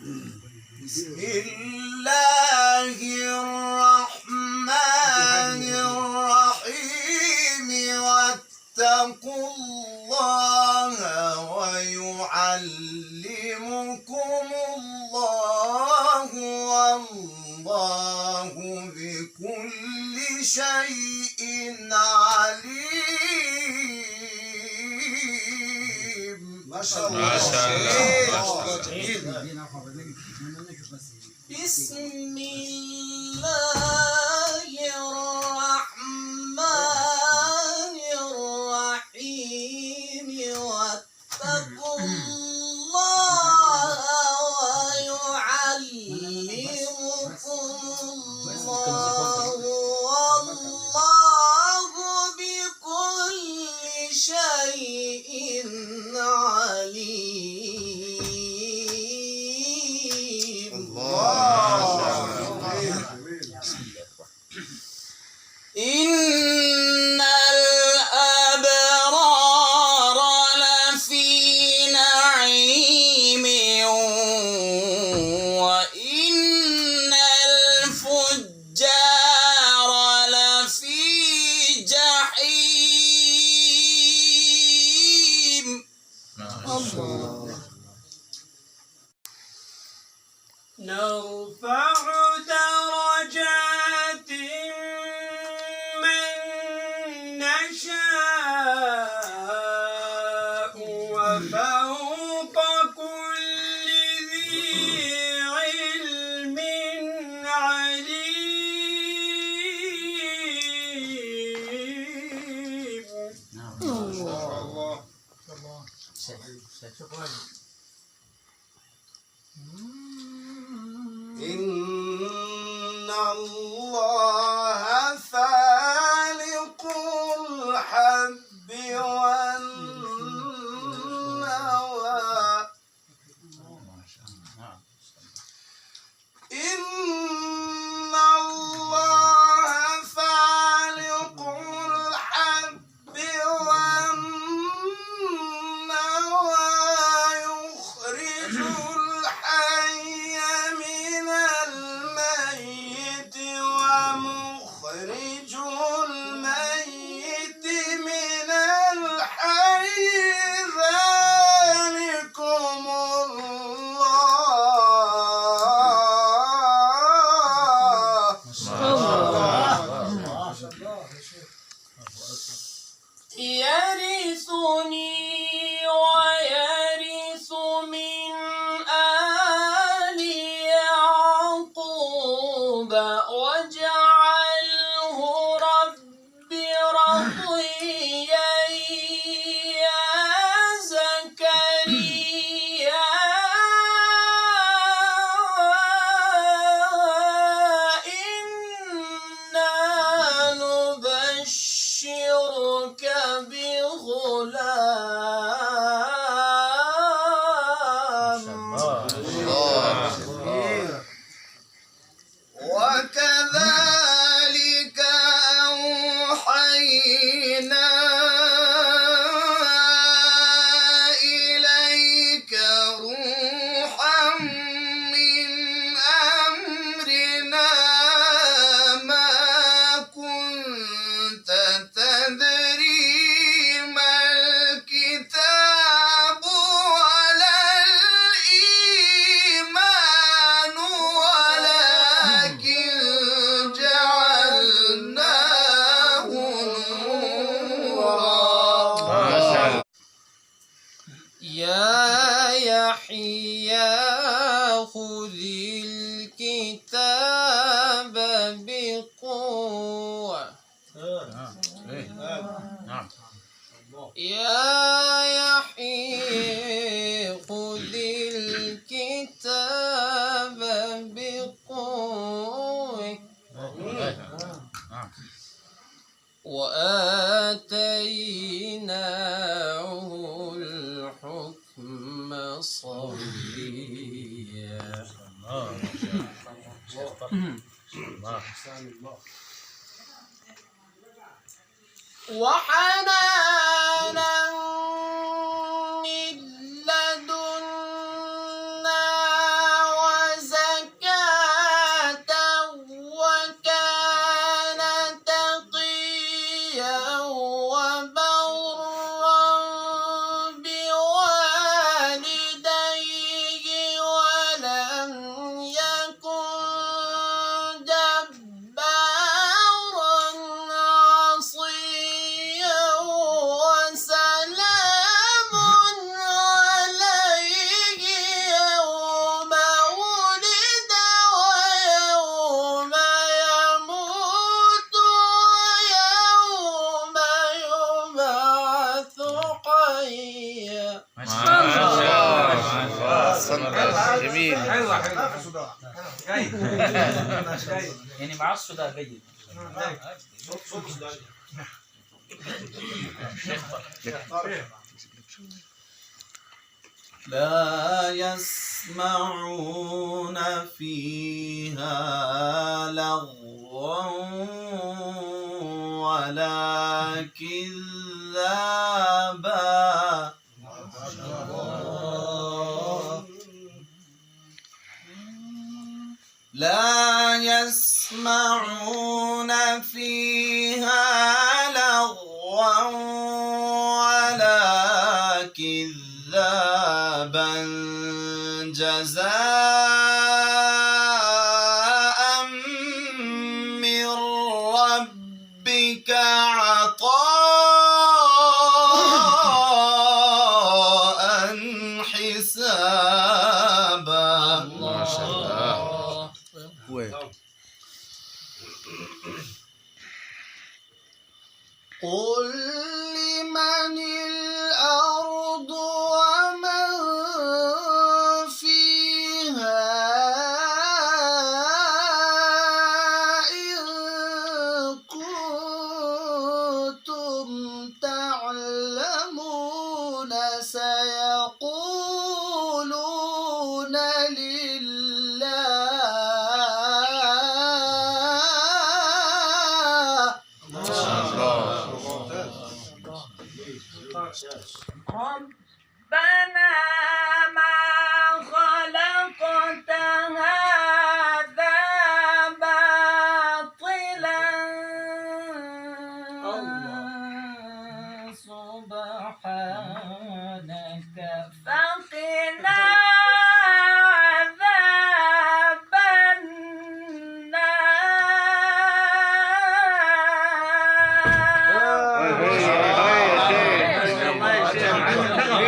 بسم الله الرحمن الرحيم واتقوا الله ويعلمكم الله والله بكل شيء عليم. ما شاء الله. ما شاء الله. بسم الله الرحمن الرحيم واتقوا الله ويعلمكم الله والله بكل شيء عليم. إن الأبرار لفي نعيم وإن الفجار لفي جحيم. نرفع درجات من نشاء وفوق كل ذي علم عليم. إن الله فالق الحب والنوى إن الله فالق الحب والنوى يخرج الحي من الميت ومخرج الميت من الحي ذلكم يرثني ويرث من آل يعقوب واجعله رب رضيا يا زكريا إنا نبشرك بغلام. وكذلك أوحينا إليك روحا من أمرنا ما كنت تدري ما الكتاب ولا الإيمان ولكن جعلناه نورا. يا يحيى خذ الكتاب بقوة. يا يحيى خذ الكتاب بقوة وآتيناه الحكم صبيا. وحنانا من لدنا جميل. حلوة ما في حلوة صداع. جيد ما شاء الله. يعني مع الصدى جيد. لا يسمعون فيها لغوا ولا كذابا لا يسمعون فيها لغوا ولا كذابا جزاء من ربك عطاء حسابا. ما شاء الله. قل لمن الأرض ومن فيها إن كنتم تعلمون سيقولون ربنا ما خلقت هذا باطلا سبحانك